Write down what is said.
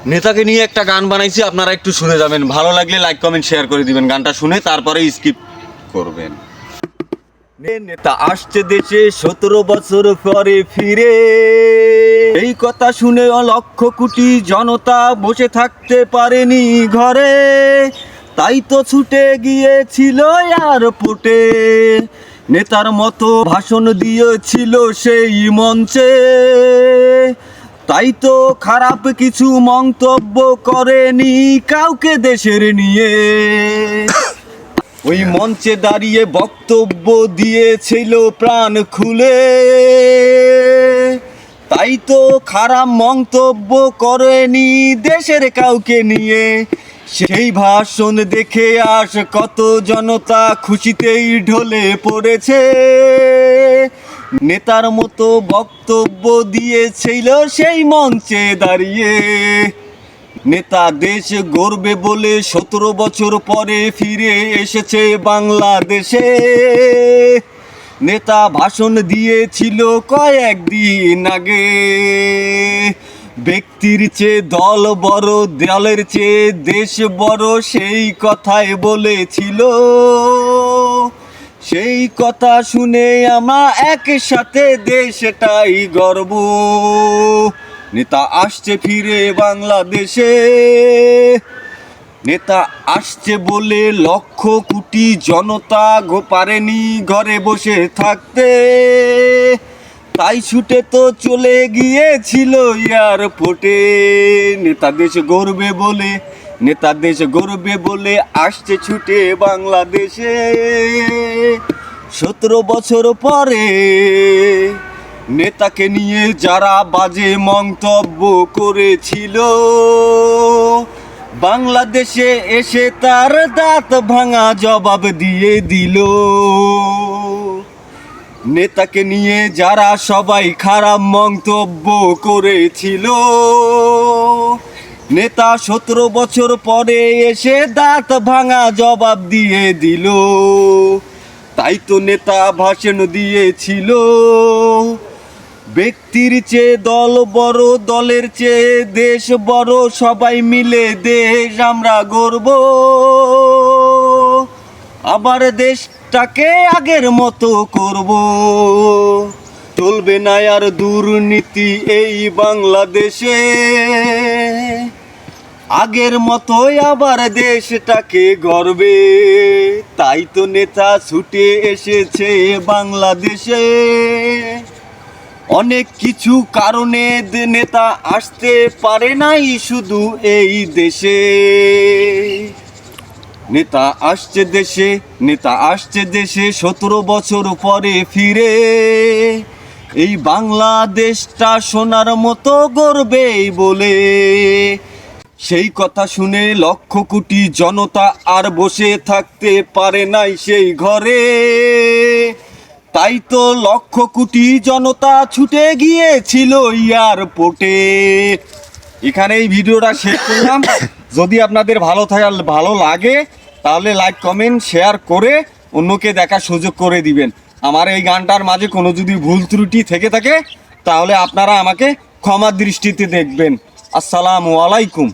নেতাকে নিয়ে একটা গান বানাইছি, আপনারা একটু শুনে যাবেন। ভালো লাগলে লাইক কমেন্ট শেয়ার করে দিবেন। গানটা শুনে তারপরে স্কিপ করবেন। নেতা আসছে দেশে 17 বছর পরে ফিরে, এই কথা শুনে লক্ষ কোটি জনতা বসে থাকতে পারেনি ঘরে, তাই তো ছুটে গিয়েছিল এয়ারপোর্টে। নেতার মতো ভাষণ দিয়েছিল সেই মঞ্চে, তাই তো খারাপ কিছু মন্তব্য করেনি কাউকে দেশের নিয়ে। ওই মঞ্চে দাঁড়িয়ে বক্তব্য দিয়েছিল প্রাণ খুলে, তাই তো খারাপ মন্তব্য করেনি দেশের কাউকে নিয়ে। সেই ভাষণ দেখে আজ কত জনতা খুশিতেই ঢলে পড়েছে। নেতার মতো বক্তব্য দিয়েছিল সেই মঞ্চে দাঁড়িয়ে। নেতা দেশ গর্বে বলে 17 বছর পরে ফিরে এসেছে বাংলাদেশে। নেতা ভাষণ দিয়েছিল কয়েকদিন আগে, ব্যক্তির চেয়ে দল বড়, দলের চেয়ে দেশ বড়, সেই কথাই বলেছিল। সেই কথা শুনে আমরা একসাথে দেশটাই গর্ব। নেতা আসছে ফিরে বাংলাদেশে, নেতা আসছে বলে লক্ষ কোটি জনতা পারেনি ঘরে বসে থাকতে, তাই ছুটে তো চলে গিয়েছিল এয়ারপোর্টে। নেতা দেশ গর্বে বলে, নেতা দেশ গর্বে বলে আসছে ছুটে বাংলাদেশে 17 বছর পরে। নেতাকে নিয়ে যারা বাজে মন্তব্য করেছিল, বাংলাদেশে এসে তার দাঁত ভাঙা জবাব দিয়ে দিল। নেতাকে নিয়ে যারা সবাই খারাপ মন্তব্য করেছিল, নেতা 17 বছর পরে এসে দাঁত ভাঙা জবাব দিয়ে দিল। তাই তো নেতা ভাষণ দিয়েছিল, ব্যক্তির চেয়ে দল বড়, দলের চেয়ে দেশ বড়, সবাই মিলে দেশ আমরা গর্ব। আবার দেশটাকে আগের মতো করব, চলবে না আর দুর্নীতি এই বাংলাদেশে। আগের মতোই আবার দেশটাকে গর্বে, তাই তো নেতা ছুটে এসেছে বাংলাদেশে। অনেক কিছু কারণে নেতা আসতে পারে নাই শুধু এই দেশে। নেতা আসছে দেশে, নেতা আসছে দেশে 17 বছর পরে ফিরে, এই বাংলাদেশটা সোনার মতো গর্বে বলে। সেই কথা শুনে লক্ষ কোটি জনতা আর বসে থাকতে পারে নাই সেই ঘরে, তাই তো লক্ষ কোটি জনতা ছুটে গিয়েছিল এয়ারপোর্টে। এখানে এই ভিডিওটা শেষ করলাম। যদি আপনাদের ভালো লাগে তাহলে লাইক কমেন্ট শেয়ার করে অন্যকে দেখার সুযোগ করে দিবেন। আমার এই গানটার মাঝে কোনো যদি ভুল ত্রুটি থেকে থাকে তাহলে আপনারা আমাকে ক্ষমা দৃষ্টিতে দেখবেন। আসসালামু আলাইকুম।